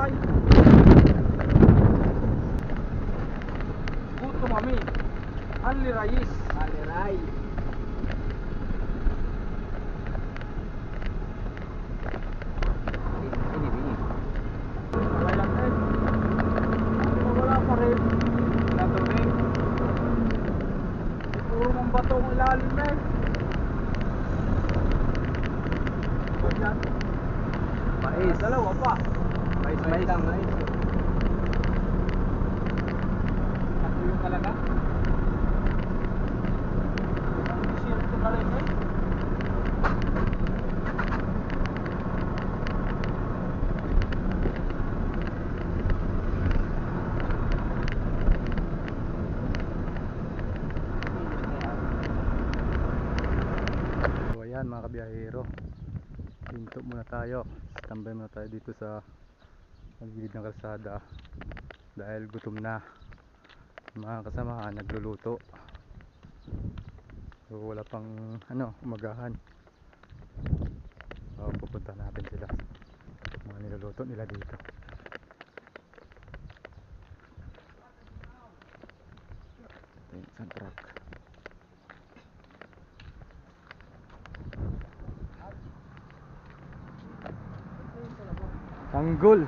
Aray. Gusto mami. Ali Rayis. Ali Ray. Okay lang din. Wala pa rin. Natubig. Puro mong bato ang ilalim eh. Wag yan. Mais. Dalawa pa. Mais. Ako yung talaga. Ang desierto na rin eh. So ayan mga kabiyahero, hinto muna tayo, standby muna tayo dito sa gilid ng kalsada dahil gutom na. Mga kasamahan nagluluto, so wala pang umagahan. So pupunta natin sila, mga niluluto nila dito. Ito yung isang truck. Sanggol.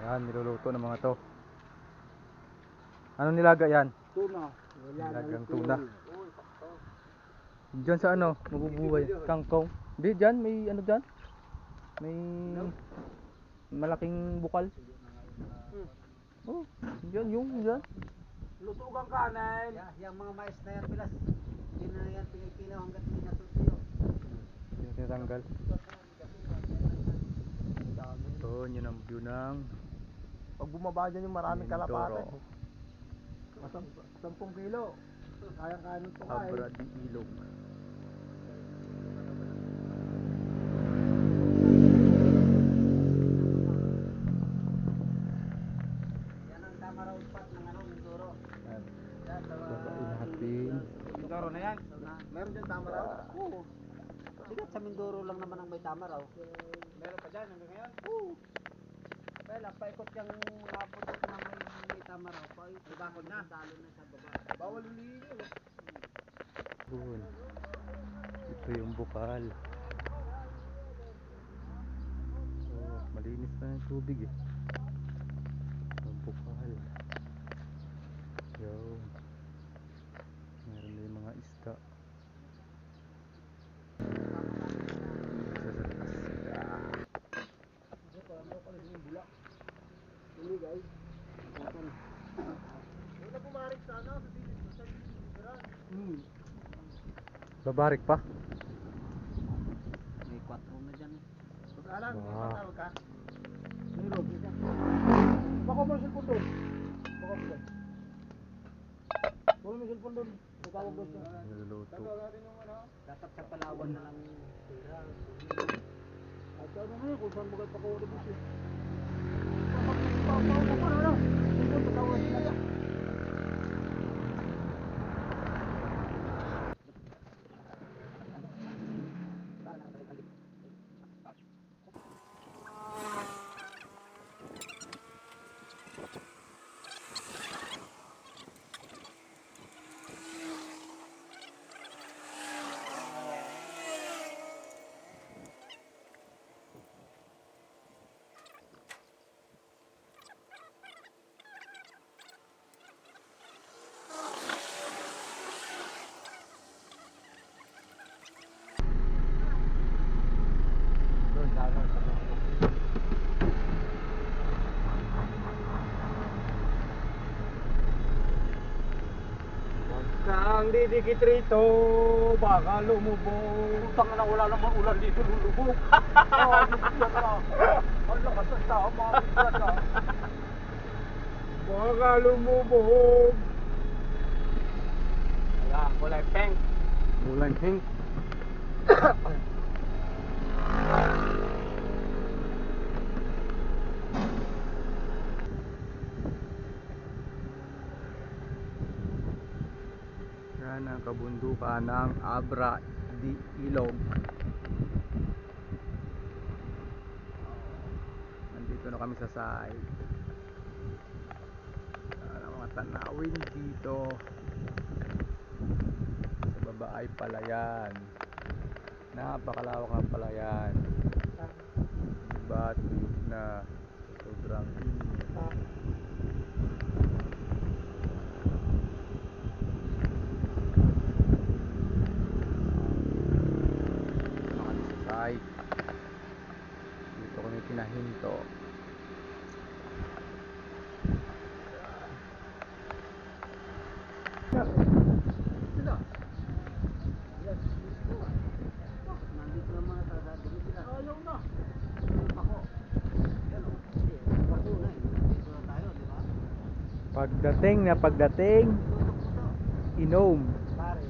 Yan, niluluto ng mga to. Ano nilaga yan? Tuna. Nilagang tuna. Diyan sa mabubuhay? Kangkong. Di, diyan may diyan? May malaking bukal. Oh, diyan diyan. Lutugang kanin. Yung mga mais na yan pilas. Hindi na yan pinipinaw hanggat hindi natutuyo. Yung tinatanggal. Ito, yun ang view ng Pag bumaba dyan yung maraming kalapate. Mindoro. 10 kilo. Kayang-kaya nung tukain. Abra di Ilog. Yan ang tamaraw spot ng Mindoro. Yan. Babain natin. Mindoro na yan. Meron dyan tama raw? Oo. Sigat sa Mindoro lang naman ang may tamaraw. Meron pa dyan hanggang ngayon? Oo. Kaya paikot yung mga putok na may tamaraw. Ibakod na. Talo na sa baba. Bawal ulihin. Yun. Ito yung bukal. Oh, malinis na yung tubig eh. Yung bukal. Yun. Meron na yung mga isda. Hindi guys. Wala pumarik sana sa diligeran. Babarik pa? May 4 na dyan eh. Pag-alang, Wow. matawag ka. Meron. Baka mo cellphone doon. Baka mo doon. Wala may cellphone doon. Nagtawag doon siya. Niluluto. Tawag natin yung Dapat sa Palawan na lang tira. At ano na yun, kung saan magad pa ko ulit siya. Patawag sila ka. Kang didikit rito, baka lumubog. Tanga na wala namang ulan dito, lulubog. Ang lakas ng tama, baka lumubog. Ayan, kulay pink. Kulay pink. Yan ang kabundukan ng Abra di Ilog. Dito na kami sa side. Ang mga tanawin dito. Sa baba ay palayan. Napakalawak ng palayan. Diba? Tuyok na. Sobrang init. Side. Dito kami pinahinto. Sila. Nandito lang mga sasabi sila. Ayaw na. Ako. Yan o. Bato na eh. Dito na tayo, di ba? Pagdating, inom. Pare.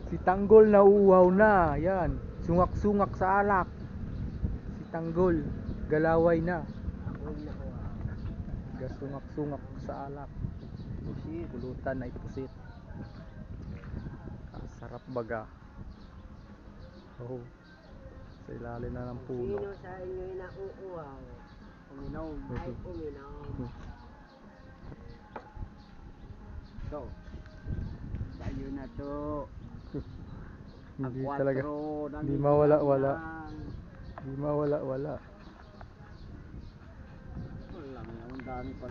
Si Tanggol na uuhaw na. Yan. Sungak-sungak sa alak. Si Tanggol, galaway na. Ako yung nakuha. Gasungak-sungak sa alak. Pusit. Pulutan na ipusit. Sarap baga. Oh. Sa ilalim na ng puno. Sino sa inyo yung nauuhaw? Uminom. Ay, uminom. So, tayo na to. Hindi Ang talaga. kwatro, Hindi nandito mawala-wala. lang. Hindi mawala-wala. Wala, ang dami pa.